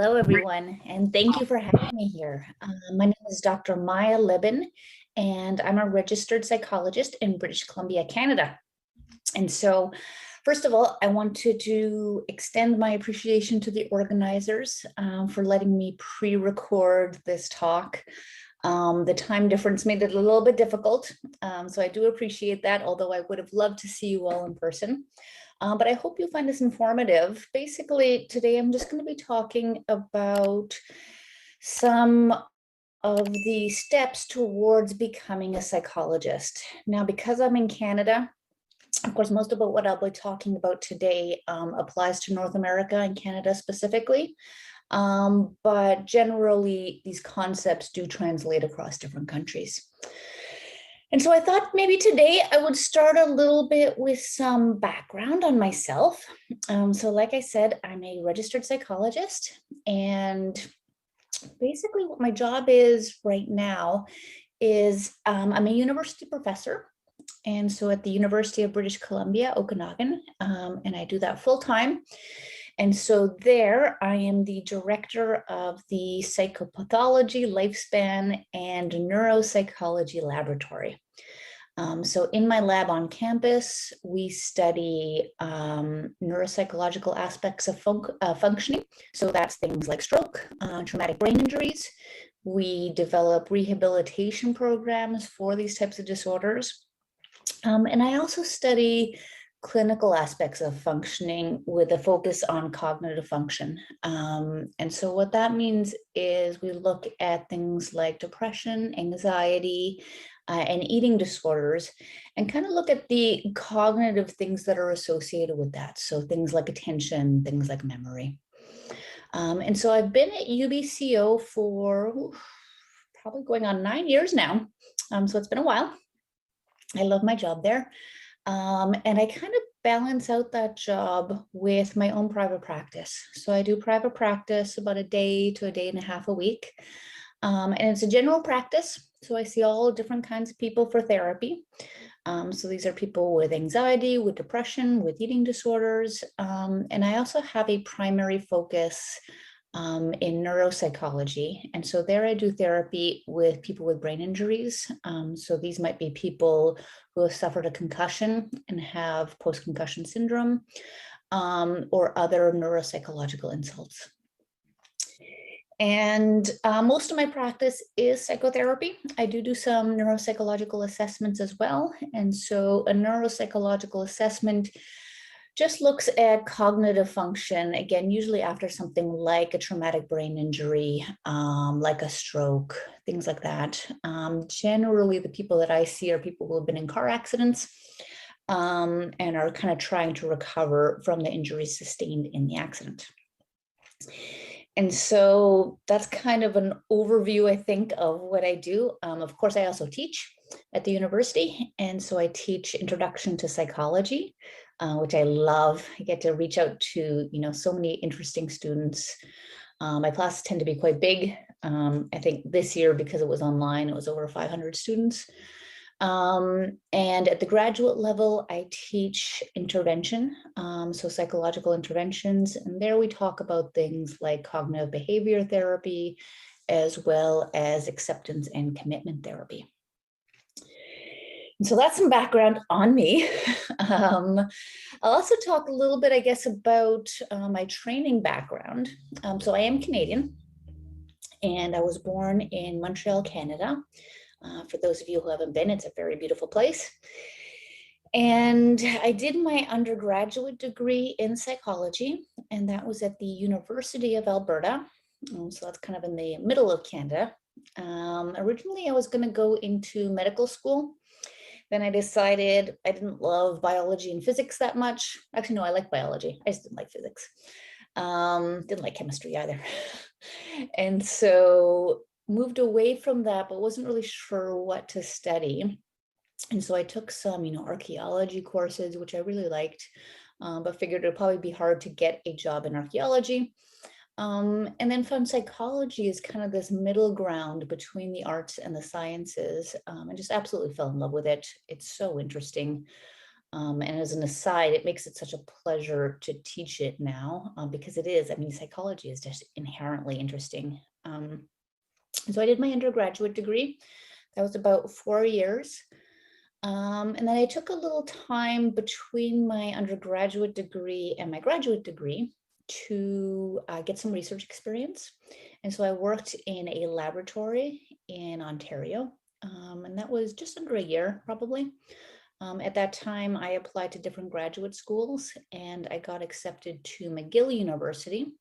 Hello, everyone, and thank you for having me here. My name is Dr. Maya Libben, and I'm a registered psychologist in British Columbia, Canada. And so, first of all, I wanted to extend my appreciation to the organizers for letting me pre-record this talk. The time difference made it a little bit difficult, so I do appreciate that, although I would have loved to see you all in person. But I hope you find this informative. Basically, today I'm just going to be talking about some of the steps towards becoming a psychologist. Now, because I'm in Canada, of course, most of what I'll be talking about today applies to North America and Canada specifically. But generally, these concepts do translate across different countries. And so I thought maybe today I would start a little bit with some background on myself. So like I said, I'm a registered psychologist, and basically what my job is right now is I'm a university professor. And so at the University of British Columbia, Okanagan, and I do that full time. And so there I am the director of the psychopathology, lifespan, and neuropsychology laboratory. So in my lab on campus, we study neuropsychological aspects of functioning. So that's things like stroke, traumatic brain injuries. We develop rehabilitation programs for these types of disorders. And I also study clinical aspects of functioning with a focus on cognitive function. And so what that means is we look at things like depression, anxiety, and eating disorders, and kind of look at the cognitive things that are associated with that. So things like attention, things like memory. And so I've been at UBCO for probably going on 9 years now. So it's been a while. I love my job there. And I kind of balance out that job with my own private practice. So I do private practice about a day to a day and a half a week. And it's a general practice. So I see all different kinds of people for therapy. So these are people with anxiety, with depression, with eating disorders. And I also have a primary focus in neuropsychology. And so there I do therapy with people with brain injuries. So these might be people who have suffered a concussion and have post-concussion syndrome, or other neuropsychological insults. And most of my practice is psychotherapy. I do some neuropsychological assessments as well. And so a neuropsychological assessment just looks at cognitive function, again, usually after something like a traumatic brain injury, like a stroke, things like that. Generally, the people that I see are people who have been in car accidents and are kind of trying to recover from the injuries sustained in the accident. And so that's kind of an overview, I think, of what I do. Of course, I also teach at the university. And so I teach Introduction to Psychology, which I love. I get to reach out to, so many interesting students. My classes tend to be quite big. I think this year, because it was online, it was over 500 students. And at the graduate level, I teach intervention, so psychological interventions. And there we talk about things like cognitive behavior therapy, as well as acceptance and commitment therapy. And so that's some background on me. I'll also talk a little bit, I guess, about my training background. So I am Canadian, and I was born in Montreal, Canada. For those of you who haven't been, it's a very beautiful place. And I did my undergraduate degree in psychology, and that was at the University of Alberta. So that's kind of in the middle of Canada. Originally, I was going to go into medical school. Then I decided I didn't love biology and physics that much. Actually, no, I like biology. I just didn't like physics. Didn't like chemistry either. And so moved away from that, but wasn't really sure what to study. And so I took some, archaeology courses, which I really liked, but figured it would probably be hard to get a job in archaeology. And then found psychology as kind of this middle ground between the arts and the sciences. I just absolutely fell in love with it. It's so interesting. And as an aside, it makes it such a pleasure to teach it now because it is, I mean, psychology is just inherently interesting. So I did my undergraduate degree. That was about 4 years. And then I took a little time between my undergraduate degree and my graduate degree to get some research experience. And so I worked in a laboratory in Ontario, and that was just under a year, probably. At that time, I applied to different graduate schools and I got accepted to McGill University,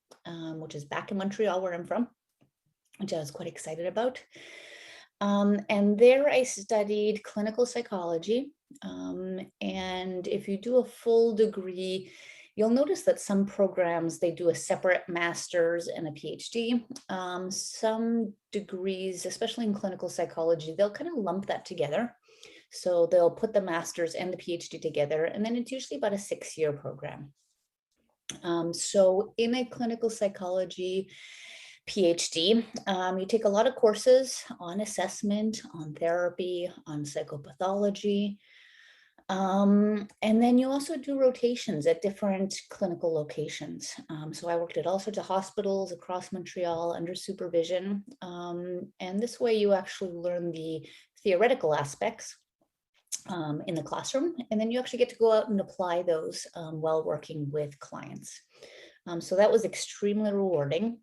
which is back in Montreal, where I'm from, which I was quite excited about. And there I studied clinical psychology. And if you do a full degree, you'll notice that some programs, they do a separate master's and a PhD. Some degrees, especially in clinical psychology, they'll kind of lump that together. So they'll put the master's and the PhD together, and then it's usually about a 6-year program. So in a clinical psychology PhD, you take a lot of courses on assessment, on therapy, on psychopathology. And then you also do rotations at different clinical locations. So I worked at all sorts of hospitals across Montreal under supervision. And this way you actually learn the theoretical aspects in the classroom, and then you actually get to go out and apply those while working with clients. So that was extremely rewarding.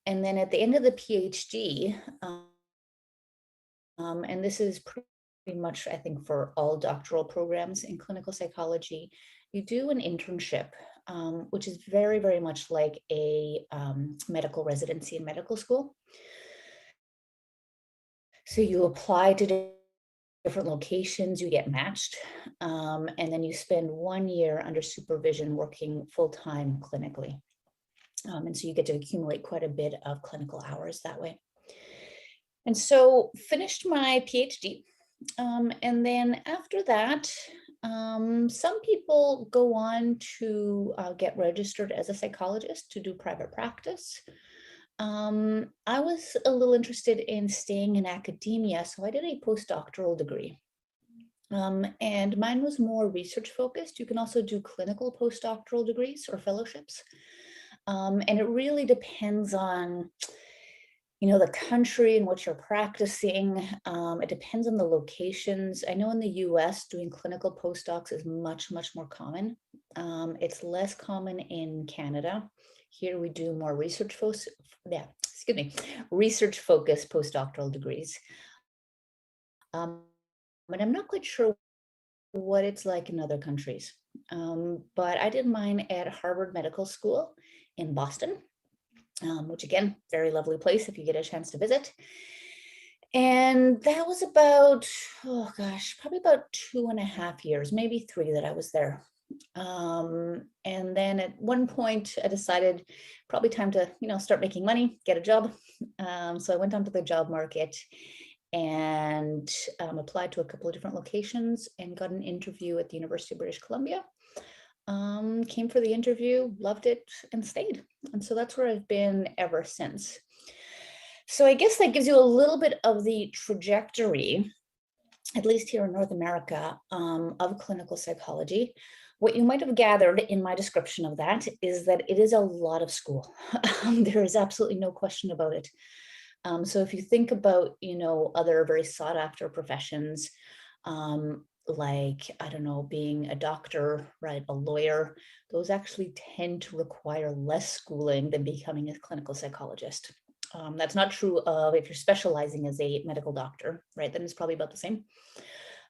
And then at the end of the PhD, and this is pretty much, I think, for all doctoral programs in clinical psychology, you do an internship, which is very, very much like a medical residency in medical school. So you apply to different locations, you get matched, and then you spend 1 year under supervision working full-time clinically. And so you get to accumulate quite a bit of clinical hours that way. And so finished my PhD. And then after that, some people go on to get registered as a psychologist to do private practice. I was a little interested in staying in academia, so I did a postdoctoral degree. And mine was more research focused. You can also do clinical postdoctoral degrees or fellowships. And it really depends on, the country in which you're practicing. It depends on the locations. I know in the US, doing clinical postdocs is much, much more common. It's less common in Canada. Here we do more research focused postdoctoral degrees. But I'm not quite sure what it's like in other countries. But I did mine at Harvard Medical School in Boston, which again, very lovely place if you get a chance to visit. And that was about, probably about 2.5 years, maybe 3 that I was there. And then at one point I decided probably time to, start making money, get a job. So I went onto the job market and applied to a couple of different locations and got an interview at the University of British Columbia. Came for the interview, loved it, and stayed. And so that's where I've been ever since. So I guess that gives you a little bit of the trajectory, at least here in North America, of clinical psychology. What you might have gathered in my description of that is that it is a lot of school. There is absolutely no question about it. So if you think about, other very sought after professions, like, I don't know, being a doctor, right, a lawyer, those actually tend to require less schooling than becoming a clinical psychologist. That's not true of if you're specializing as a medical doctor, right, then it's probably about the same.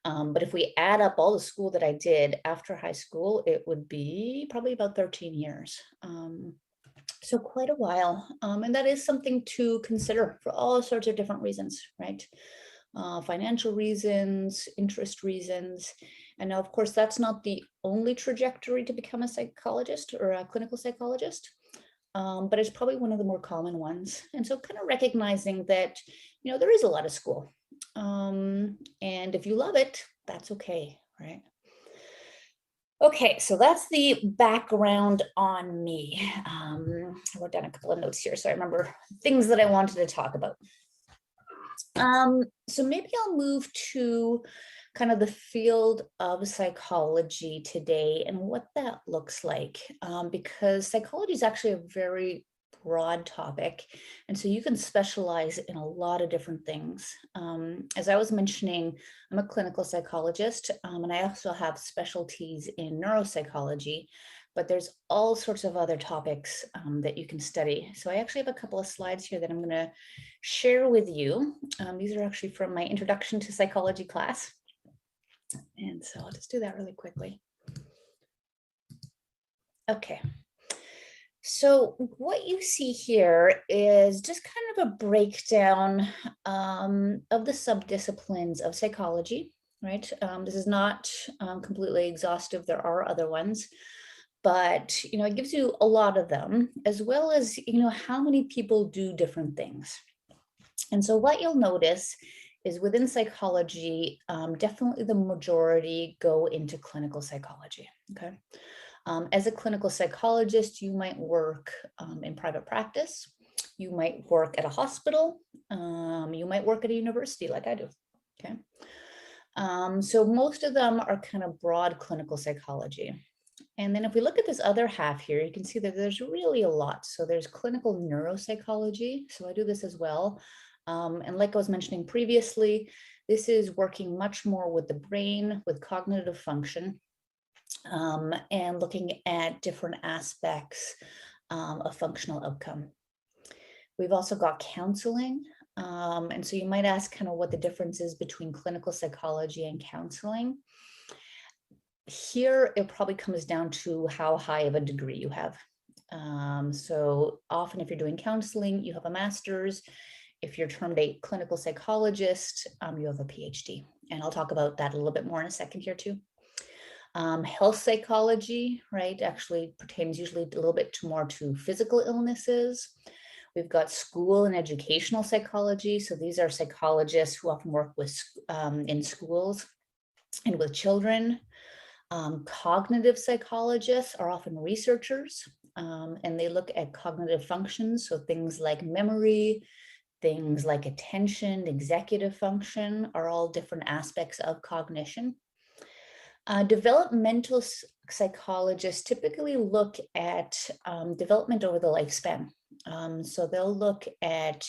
But if we add up all the school that I did after high school, it would be probably about 13 years. So quite a while. And that is something to consider for all sorts of different reasons, right? Financial reasons, interest reasons. And now, of course, that's not the only trajectory to become a psychologist or a clinical psychologist, but it's probably one of the more common ones. And so kind of recognizing that, there is a lot of school. And if you love it, that's okay, right? Okay, so that's the background on me. I wrote down a couple of notes here, so I remember things that I wanted to talk about. So maybe I'll move to kind of the field of psychology today and what that looks like, because psychology is actually a very broad topic. And so you can specialize in a lot of different things. As I was mentioning, I'm a clinical psychologist, and I also have specialties in neuropsychology, but there's all sorts of other topics that you can study. So I actually have a couple of slides here that I'm going to share with you. These are actually from my introduction to psychology class. And so I'll just do that really quickly. Okay. So what you see here is just kind of a breakdown of the subdisciplines of psychology, right? This is not completely exhaustive. There are other ones, but it gives you a lot of them, as well as how many people do different things. And so what you'll notice is within psychology, definitely the majority go into clinical psychology. Okay. As a clinical psychologist, you might work in private practice, you might work at a hospital, you might work at a university like I do, okay? So most of them are kind of broad clinical psychology. And then if we look at this other half here, you can see that there's really a lot. So there's clinical neuropsychology, so I do this as well. And like I was mentioning previously, this is working much more with the brain, with cognitive function, and looking at different aspects of functional outcome. We've also got counseling. And so you might ask kind of what the difference is between clinical psychology and counseling. Here, it probably comes down to how high of a degree you have. So often if you're doing counseling, you have a master's. If you're termed a clinical psychologist, you have a PhD. And I'll talk about that a little bit more in a second here too. Health psychology, right, actually pertains usually a little bit more to physical illnesses. We've got school and educational psychology. So these are psychologists who often work with in schools and with children. Cognitive psychologists are often researchers, and they look at cognitive functions. So things like memory, things like attention, executive function are all different aspects of cognition. Developmental psychologists typically look at development over the lifespan. So they'll look at,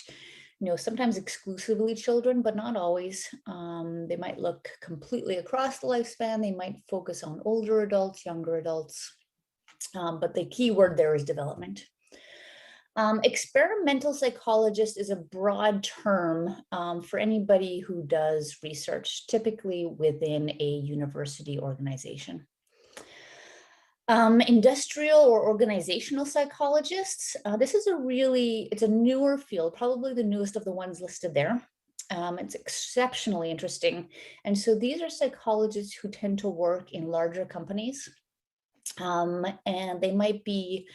sometimes exclusively children, but not always. They might look completely across the lifespan. They might focus on older adults, younger adults, but the key word there is development. Experimental psychologist is a broad term for anybody who does research, typically within a university organization. Industrial or organizational psychologists, this is it's a newer field, probably the newest of the ones listed there. It's exceptionally interesting. And so these are psychologists who tend to work in larger companies, and they might be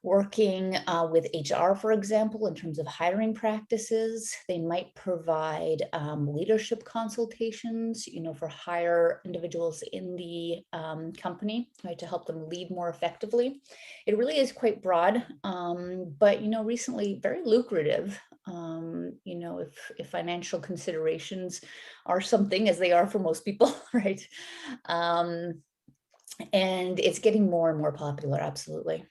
working with HR, for example, in terms of hiring practices. They might provide leadership consultations, for higher individuals in the company, right, to help them lead more effectively. It really is quite broad, but, recently very lucrative, if financial considerations are something, as they are for most people, right? And it's getting more and more popular, absolutely.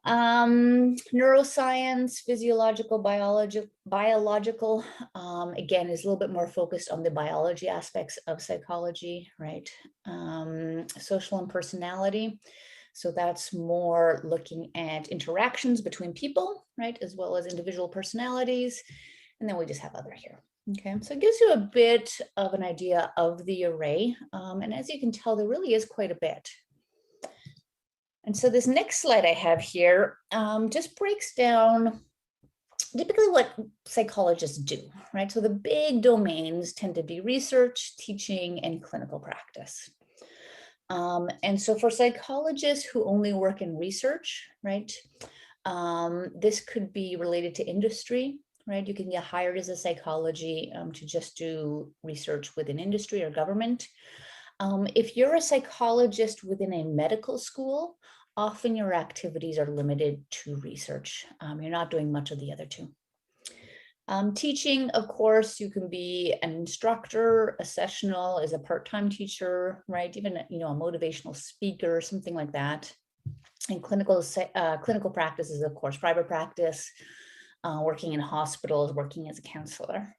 Neuroscience, physiological, biological, again, is a little bit more focused on the biology aspects of psychology, right? Social and personality. So that's more looking at interactions between people, right? As well as individual personalities. And then we just have other here. Okay, so it gives you a bit of an idea of the array. And as you can tell, there really is quite a bit. And so this next slide I have here just breaks down typically what psychologists do, right? So the big domains tend to be research, teaching, and clinical practice. And so for psychologists who only work in research, right, this could be related to industry, right? You can get hired as a psychology to just do research within industry or government. If you're a psychologist within a medical school, often your activities are limited to research. You're not doing much of the other two. Teaching, of course, you can be an instructor, a sessional, as a part-time teacher, right? Even, a motivational speaker, something like that. And clinical practice is, of course, private practice, working in hospitals, working as a counselor.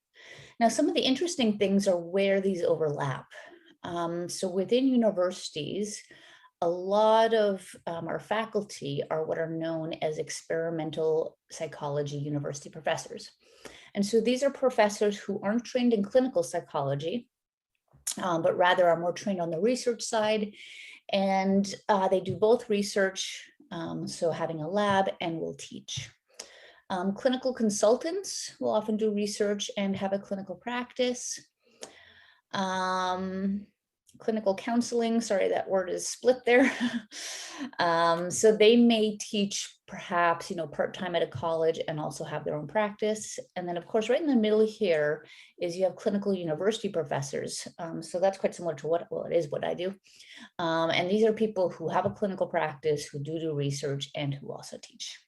Now, some of the interesting things are where these overlap. So within universities, a lot of our faculty are what are known as experimental psychology university professors. And so these are professors who aren't trained in clinical psychology, but rather are more trained on the research side. And they do both research, so having a lab, and will teach. Clinical consultants will often do research and have a clinical practice. Clinical counseling, sorry, that word is split there. So they may teach perhaps, part-time at a college and also have their own practice. And then of course, right in the middle here is you have clinical university professors. So that's quite similar to what I do. And these are people who have a clinical practice, who do research, and who also teach.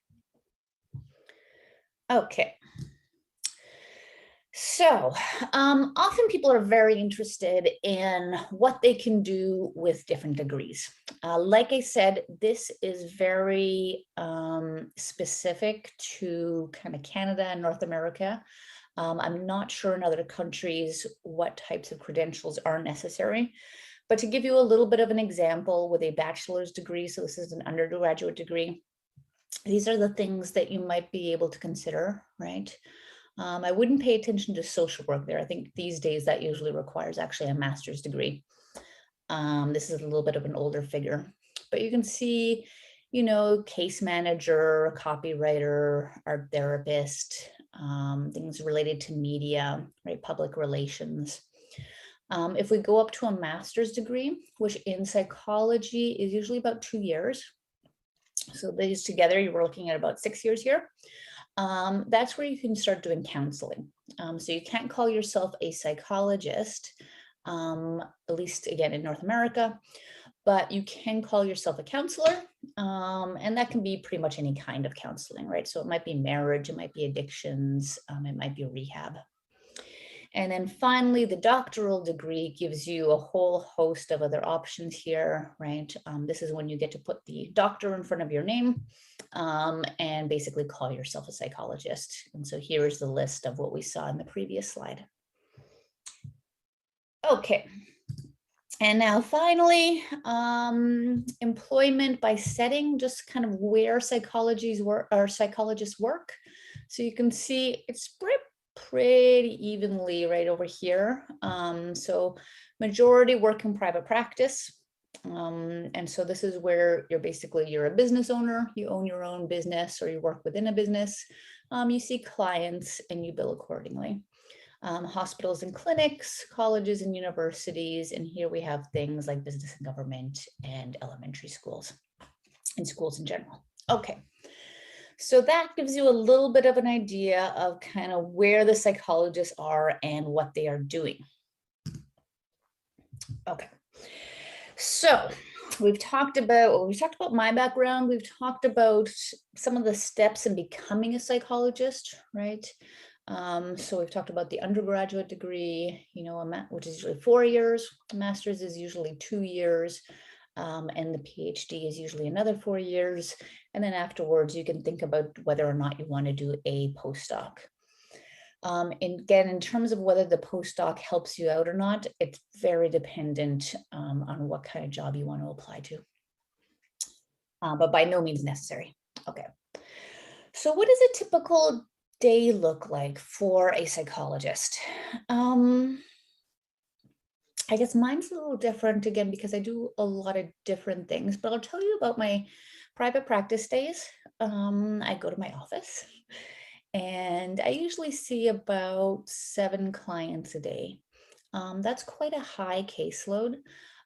Okay. So often people are very interested in what they can do with different degrees. Like I said, this is very specific to kind of Canada and North America. I'm not sure in other countries what types of credentials are necessary. But to give you a little bit of an example, with a bachelor's degree, so this is an undergraduate degree, these are the things that you might be able to consider, right? I wouldn't pay attention to social work there. I think these days that usually requires actually a master's degree. This is a little bit of an older figure, but you can see, case manager, copywriter, art therapist, things related to media, right? Public relations. If we go up to a master's degree, which in psychology is usually about 2 years. So these together, you're looking at about 6 years here. That's where you can start doing counseling. So you can't call yourself a psychologist, at least again in North America, but you can call yourself a counselor, and that can be pretty much any kind of counseling, right? So it might be marriage, it might be addictions, it might be rehab. And then finally, the doctoral degree gives you a whole host of other options here, right? This is when you get to put the doctor in front of your name and basically call yourself a psychologist. And so here is the list of what we saw in the previous slide. Okay. And now finally, employment by setting, just kind of where psychologists work. So you can see it's pretty evenly right over here. So majority work in private practice. And so this is where you're a business owner, you own your own business, or you work within a business. You see clients and you bill accordingly. Hospitals and clinics, colleges and universities, and here we have things like business and government and elementary schools and schools in general. Okay. So that gives you a little bit of an idea of kind of where the psychologists are and what they are doing. Okay. So we've talked about my background. We've talked about some of the steps in becoming a psychologist, right? So we've talked about the undergraduate degree, which is usually 4 years. Master's is usually 2 years. And the PhD is usually another 4 years. And then afterwards, you can think about whether or not you want to do a postdoc. And again, in terms of whether the postdoc helps you out or not, it's very dependent on what kind of job you want to apply to. But by no means necessary. Okay. So what does a typical day look like for a psychologist? I guess mine's a little different again, because I do a lot of different things, but I'll tell you about my private practice days. I go to my office and I usually see about 7 clients a day. That's quite a high caseload.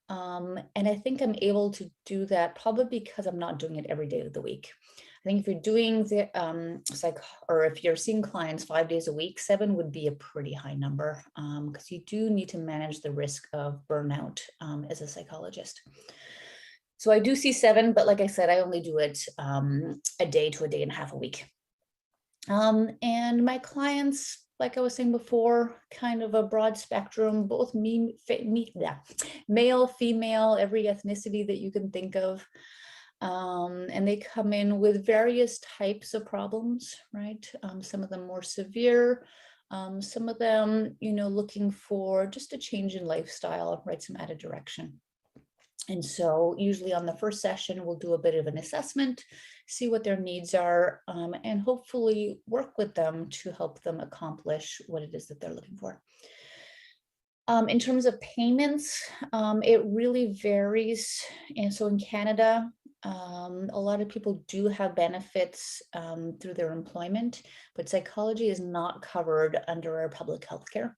And I think I'm able to do that probably because I'm not doing it every day of the week. I think if you're doing the or if you're seeing clients 5 days a week, 7 would be a pretty high number, because you do need to manage the risk of burnout as a psychologist. So I do see 7, but like I said, I only do it a day to a day and a half a week. And my clients, like I was saying before, kind of a broad spectrum, both male, female, every ethnicity that you can think of. And they come in with various types of problems, right? Some of them more severe, some of them, looking for just a change in lifestyle, right? Some added direction. And so usually on the first session, we'll do a bit of an assessment, see what their needs are, and hopefully work with them to help them accomplish what it is that they're looking for. In terms of payments, it really varies. And so in Canada, a lot of people do have benefits through their employment, but psychology is not covered under our public health care.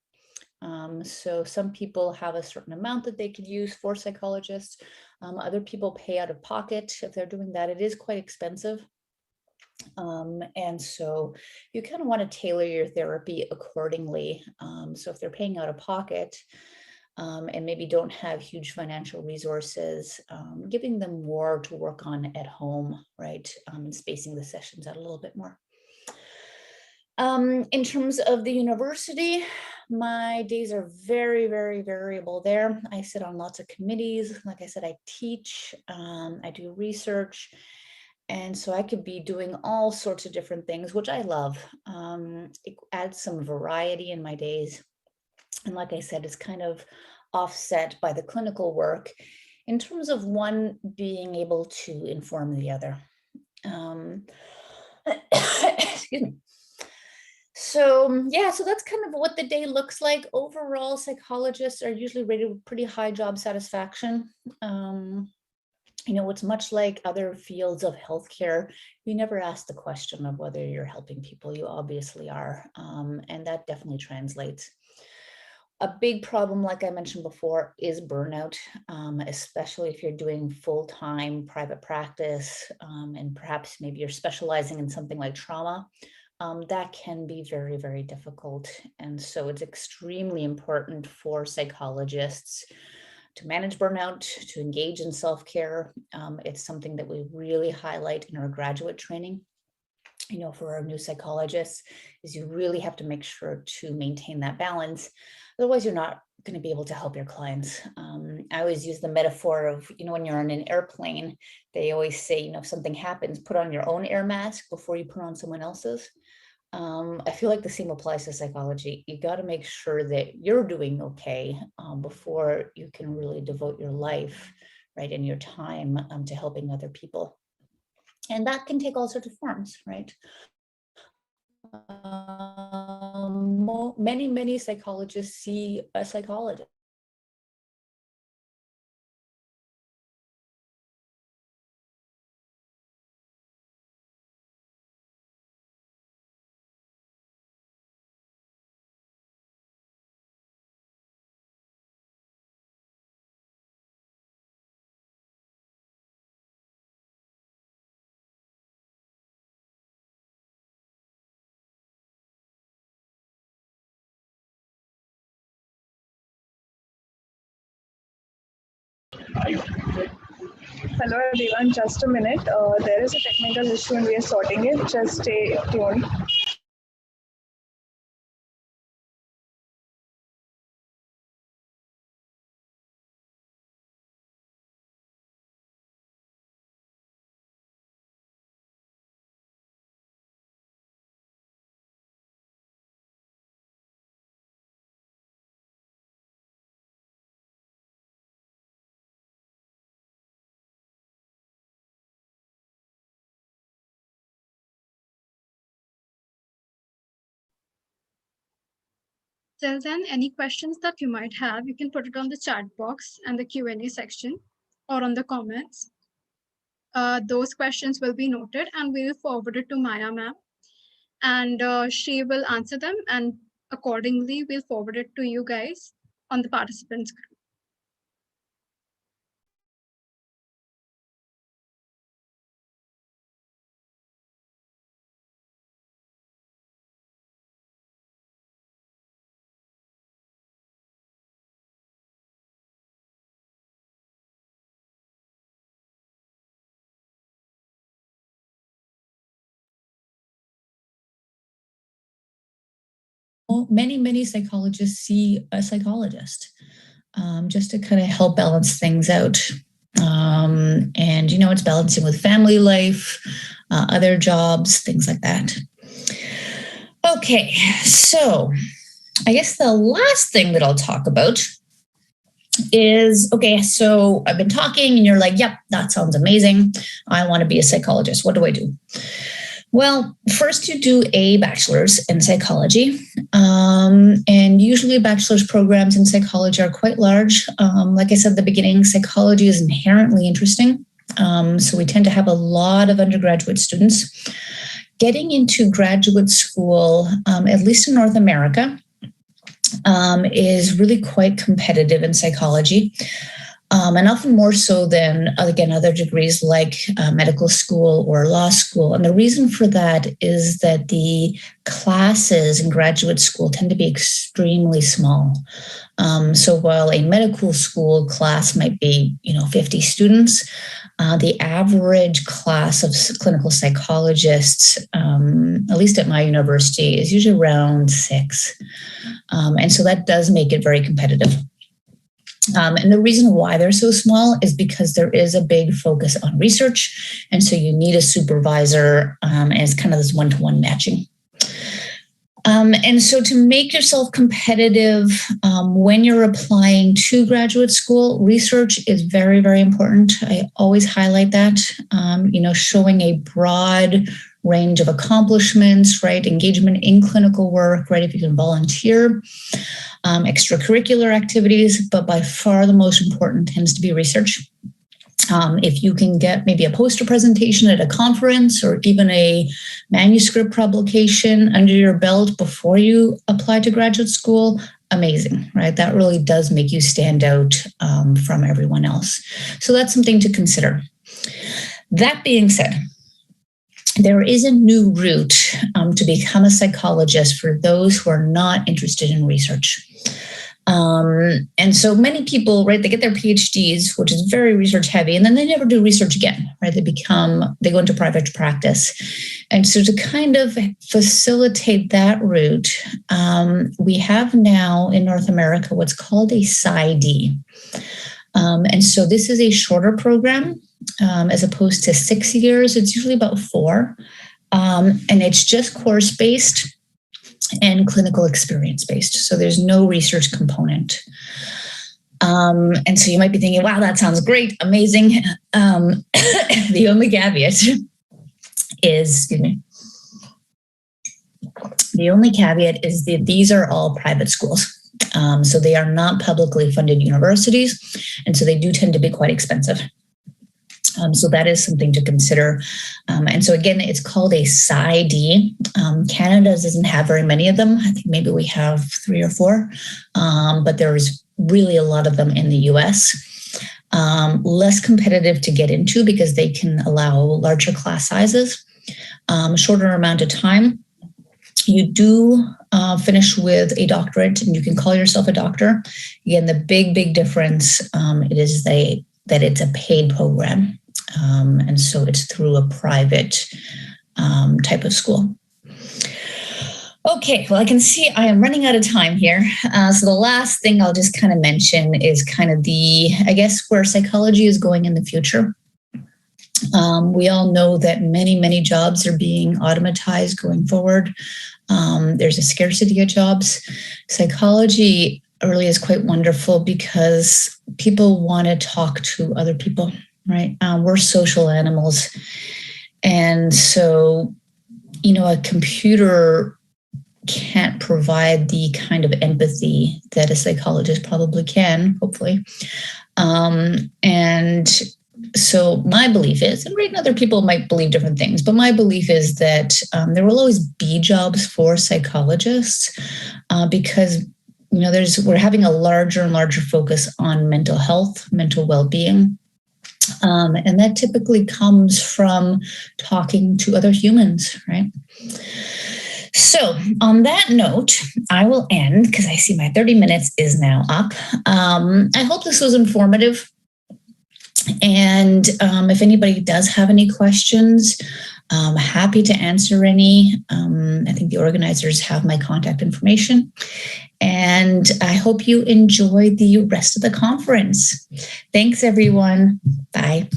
So some people have a certain amount that they could use for psychologists. Other people pay out of pocket if they're doing that. It is quite expensive. And so you kind of want to tailor your therapy accordingly. So if they're paying out of pocket and maybe don't have huge financial resources, giving them more to work on at home, right? And spacing the sessions out a little bit more. In terms of the university, my days are very, very variable there. I sit on lots of committees. Like I said, I teach, I do research. And so I could be doing all sorts of different things, which I love. It adds some variety in my days. And like I said, it's kind of offset by the clinical work in terms of one being able to inform the other. Excuse me. So yeah, so that's kind of what the day looks like. Overall, psychologists are usually rated with pretty high job satisfaction. It's much like other fields of healthcare. You never ask the question of whether you're helping people. You obviously are, and that definitely translates. A big problem, like I mentioned before, is burnout, especially if you're doing full-time private practice, and perhaps maybe you're specializing in something like trauma. That can be very, very difficult. And so it's extremely important for psychologists to manage burnout, to engage in self-care. It's something that we really highlight in our graduate training. For our new psychologists, is you really have to make sure to maintain that balance. Otherwise, you're not going to be able to help your clients. I always use the metaphor of, when you're on an airplane, they always say, if something happens, put on your own air mask before you put on someone else's. I feel like the same applies to psychology. You got to make sure that you're doing okay before you can really devote your life, right, and your time to helping other people. And that can take all sorts of forms, right? Many psychologists see a psychologist. Hello everyone, just a minute. There is a technical issue and we are sorting it. Just stay tuned. Till then, any questions that you might have, you can put it on the chat box and the Q&A section or on the comments. Those questions will be noted and we will forward it to Maya ma'am, and she will answer them, and accordingly we'll forward it to you guys on the participants group. many psychologists see a psychologist just to kind of help balance things out. And, it's balancing with family life, other jobs, things like that. Okay, so I guess the last thing that I'll talk about is, okay, so I've been talking and you're like, yep, that sounds amazing. I want to be a psychologist. What do I do? Well, first you do a bachelor's in psychology, and usually bachelor's programs in psychology are quite large. Like I said at the beginning, psychology is inherently interesting, so we tend to have a lot of undergraduate students. Getting into graduate school, at least in North America, is really quite competitive in psychology. And often more so than, again, other degrees like medical school or law school. And the reason for that is that the classes in graduate school tend to be extremely small. So while a medical school class might be, 50 students, the average class of clinical psychologists, at least at my university, is usually around 6. And so that does make it very competitive. And the reason why they're so small is because there is a big focus on research. And so you need a supervisor, and it's kind of this one-to-one matching. And so to make yourself competitive when you're applying to graduate school, research is very, very important. I always highlight that, showing a broad range of accomplishments, right? Engagement in clinical work, right? If you can volunteer, extracurricular activities, but by far the most important tends to be research. If you can get maybe a poster presentation at a conference or even a manuscript publication under your belt before you apply to graduate school, amazing, right? That really does make you stand out from everyone else. So that's something to consider. That being said, there is a new route to become a psychologist for those who are not interested in research. And so many people, right, they get their PhDs, which is very research heavy, and then they never do research again, right? They go into private practice. And so to kind of facilitate that route, we have now in North America what's called a PsyD. And so this is a shorter program. As opposed to 6 years, it's usually about 4. And it's just course-based and clinical experience-based. So there's no research component. And so you might be thinking, wow, that sounds great, amazing. The only caveat is, that these are all private schools. So they are not publicly funded universities. And so they do tend to be quite expensive. So that is something to consider. And so again, it's called a PsyD. Canada doesn't have very many of them. I think maybe we have 3 or 4, but there's really a lot of them in the US. Less competitive to get into because they can allow larger class sizes, shorter amount of time. You do finish with a doctorate and you can call yourself a doctor. Again, the big difference is that it's a paid program. And so it's through a private type of school. Okay, well, I can see I am running out of time here. So the last thing I'll just kind of mention is kind of where psychology is going in the future. We all know that many jobs are being automatized going forward. There's a scarcity of jobs. Psychology really is quite wonderful because people want to talk to other people, right? We're social animals. And so, a computer can't provide the kind of empathy that a psychologist probably can, hopefully. And so my belief is, and other people might believe different things, but my belief is that there will always be jobs for psychologists because we're having a larger and larger focus on mental health, mental well-being. And that typically comes from talking to other humans, right? So on that note, I will end because I see my 30 minutes is now up. I hope this was informative. And if anybody does have any questions, Happy to answer any. I think the organizers have my contact information. And I hope you enjoy the rest of the conference. Thanks, everyone. Bye.